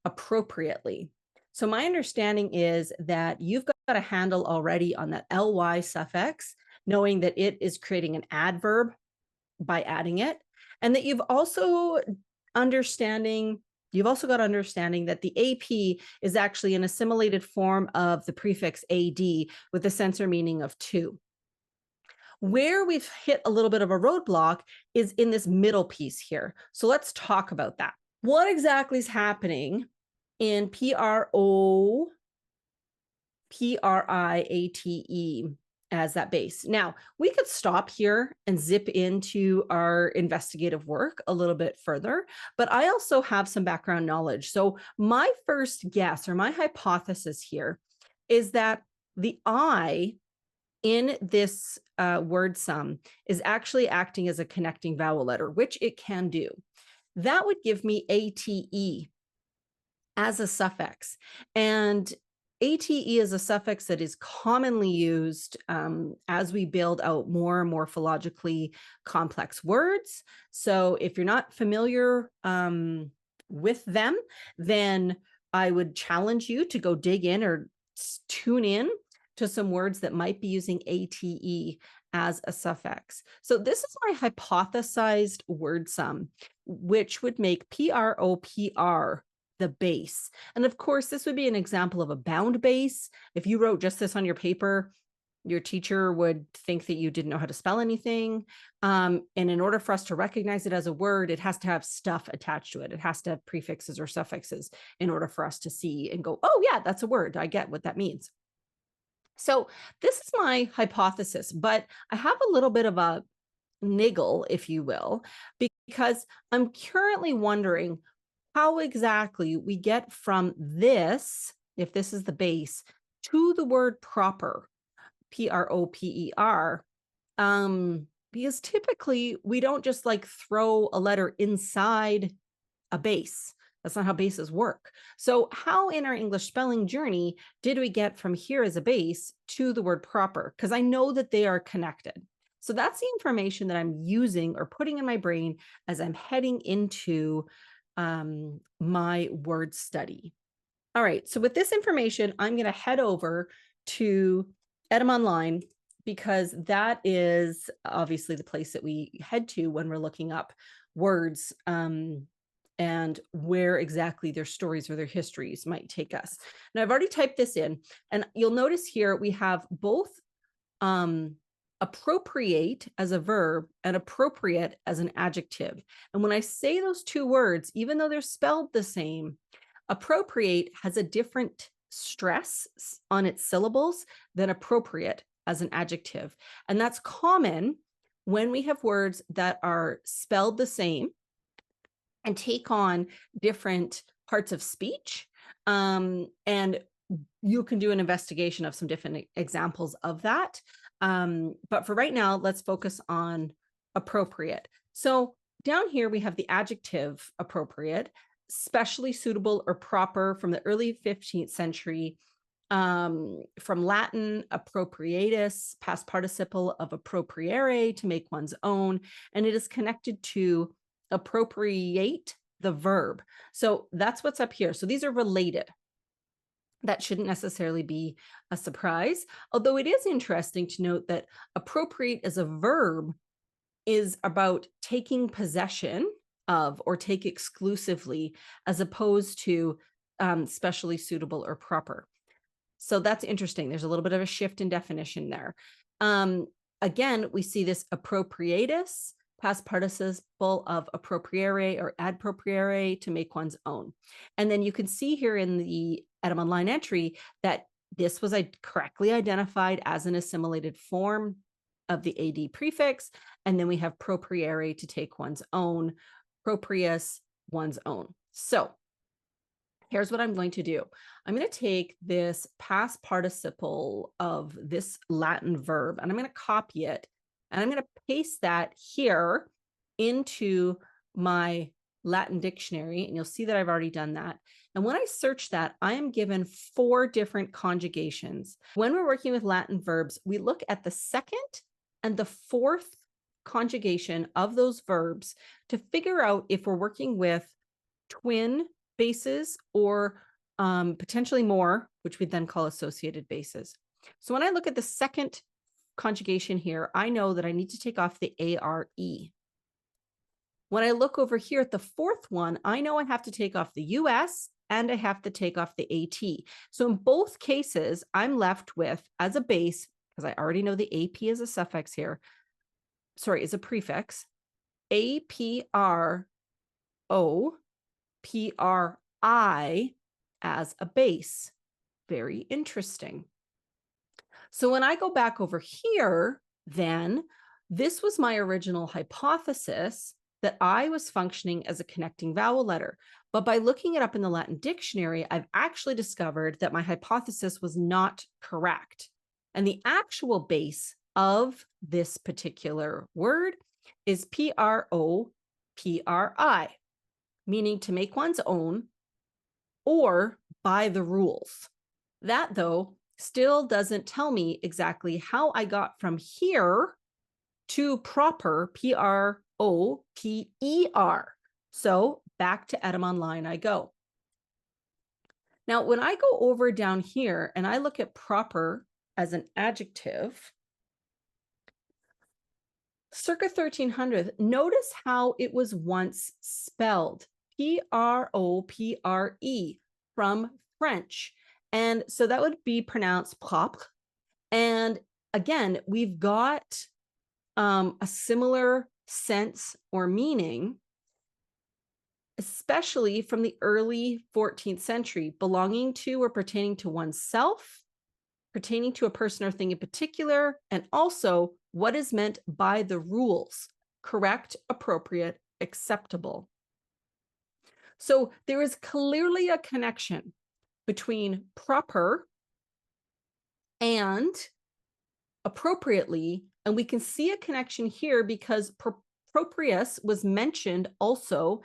appropriately. So my understanding is that you've got a handle already on that ly suffix, knowing that it is creating an adverb by adding it, and that you've also got understanding that the AP is actually an assimilated form of the prefix AD with the sensor meaning of to. Where we've hit a little bit of a roadblock is in this middle piece here. So let's talk about that. What exactly is happening in PRIATE as that base? Now, we could stop here and zip into our investigative work a little bit further, but I also have some background knowledge. So my first guess or my hypothesis here is that the I in this word sum is actually acting as a connecting vowel letter, which it can do. That would give me ATE as a suffix. And ATE is a suffix that is commonly used as we build out more morphologically complex words. So if you're not familiar with them, then I would challenge you to go dig in or tune in to some words that might be using ATE as a suffix. So this is my hypothesized word sum, which would make PROPR the base. And of course, this would be an example of a bound base. If you wrote just this on your paper, your teacher would think that you didn't know how to spell anything. And in order for us to recognize it as a word, it has to have stuff attached to it. It has to have prefixes or suffixes in order for us to see and go, oh yeah, that's a word. I get what that means. So this is my hypothesis, but I have a little bit of a niggle, if you will, because I'm currently wondering how exactly we get from this, if this is the base, to the word proper, PROPER, because typically we don't just like throw a letter inside a base. That's not how bases work. So how in our English spelling journey did we get from here as a base to the word proper? Because I know that they are connected. So that's the information that I'm using or putting in my brain as I'm heading into my word study. All right, so with this information, I'm going to head over to Edum Online because that is obviously the place that we head to when we're looking up words and where exactly their stories or their histories might take us. Now, I've already typed this in, and you'll notice here we have both appropriate as a verb and appropriate as an adjective. And when I say those two words, even though they're spelled the same, appropriate has a different stress on its syllables than appropriate as an adjective. And that's common when we have words that are spelled the same and take on different parts of speech. And you can do an investigation of some different examples of that. But for right now, let's focus on appropriate. So down here, we have the adjective appropriate, specially suitable or proper from the early 15th century, from Latin appropriatus, past participle of appropriare, to make one's own, and it is connected to appropriate, the verb. So that's what's up here. So these are related. That shouldn't necessarily be a surprise, although it is interesting to note that appropriate as a verb is about taking possession of or take exclusively, as opposed to specially suitable or proper. So that's interesting. There's a little bit of a shift in definition there. Again, we see this appropriatus, past participle of appropriare or ad propriare, to make one's own. And then you can see here in the Edum Online entry that this was correctly identified as an assimilated form of the AD prefix. And then we have propriare, to take one's own, proprius, one's own. So here's what I'm going to do. I'm going to take this past participle of this Latin verb, and I'm going to copy it, and I'm going to paste that here into my Latin dictionary, and you'll see that I've already done that. And when I search that, I am given 4 different conjugations. When we're working with Latin verbs, we look at the second and the fourth conjugation of those verbs to figure out if we're working with twin bases or potentially more, which we then call associated bases. So when I look at the second conjugation here, I know that I need to take off the ARE. When I look over here at the fourth one, I know I have to take off the US and I have to take off the AT. So in both cases, I'm left with, as a base, because I already know the AP is a suffix here, sorry, is a prefix, APRO, PRI as a base. Very interesting. So when I go back over here, then this was my original hypothesis that I was functioning as a connecting vowel letter. But by looking it up in the Latin dictionary, I've actually discovered that my hypothesis was not correct. And the actual base of this particular word is PROPRI, meaning to make one's own or by the rules. That, though, still doesn't tell me exactly how I got from here to proper, PROPER. So back to etymon line I go. Now, when I go over down here and I look at proper as an adjective, circa 1300, notice how it was once spelled, PROPRE, from French. And so that would be pronounced propre. And again, we've got a similar sense or meaning, especially from the early 14th century, belonging to or pertaining to oneself, pertaining to a person or thing in particular, and also what is meant by the rules: correct, appropriate, acceptable. So there is clearly a connection between proper and appropriately, and we can see a connection here because proprius was mentioned also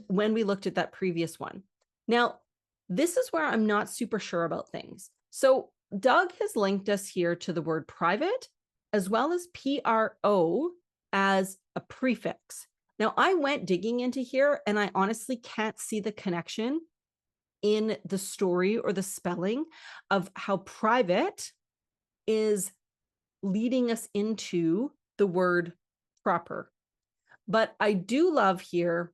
when we looked at that previous one. Now, this is where I'm not super sure about things. So Doug has linked us here to the word private as well as PRO as a prefix. Now, I went digging into here and I honestly can't see the connection in the story or the spelling of how private is leading us into the word proper. But I do love here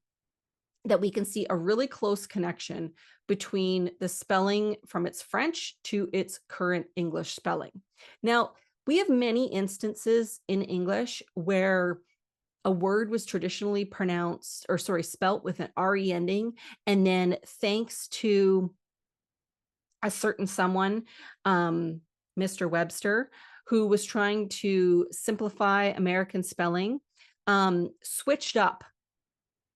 that we can see a really close connection between the spelling from its French to its current English spelling. Now, we have many instances in English where a word was traditionally pronounced, or sorry, spelt with an RE ending, and then thanks to a certain someone, Mr. Webster, who was trying to simplify American spelling, switched up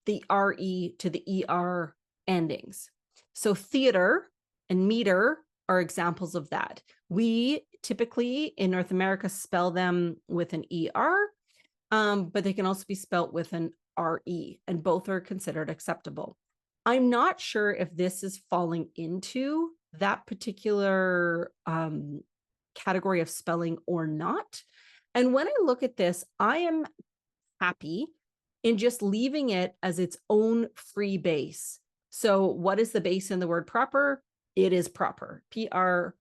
the RE to the ER endings. So theater and meter are examples of that. We typically in North America spell them with an ER, but they can also be spelt with an RE, and both are considered acceptable. I'm not sure if this is falling into that particular category of spelling or not. And when I look at this, I am happy in just leaving it as its own free base. So what is the base in the word proper? It is proper, PROPER,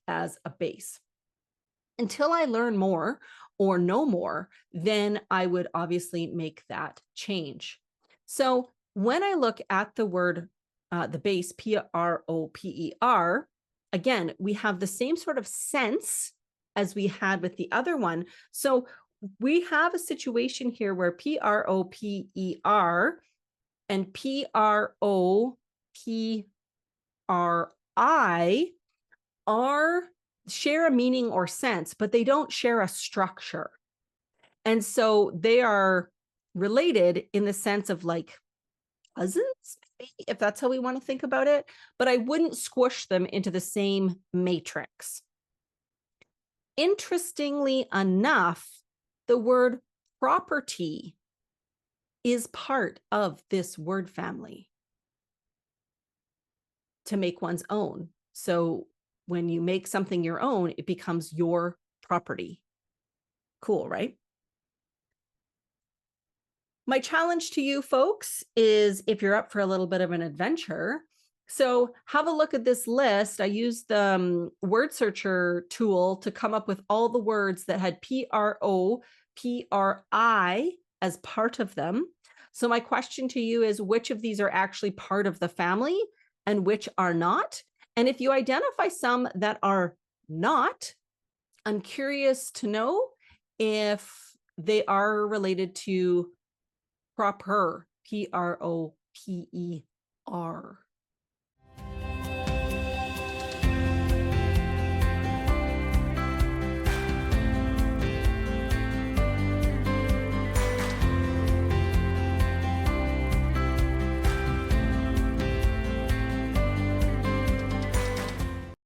as a base. Until I learn more or know more, then I would obviously make that change. So when I look at the word, the base, PROPER, again, we have the same sort of sense as we had with the other one. So we have a situation here where PROPER and PROPRI share a meaning or sense, but they don't share a structure. And so they are related in the sense of like cousins, maybe, if that's how we want to think about it, but I wouldn't squish them into the same matrix. Interestingly enough, the word property is part of this word family, to make one's own. So when you make something your own, it becomes your property. Cool, right? My challenge to you folks is if you're up for a little bit of an adventure. So have a look at this list. I used the word searcher tool to come up with all the words that had PROPRI as part of them. So my question to you is, which of these are actually part of the family and which are not? And if you identify some that are not, I'm curious to know if they are related to proper, PROPER.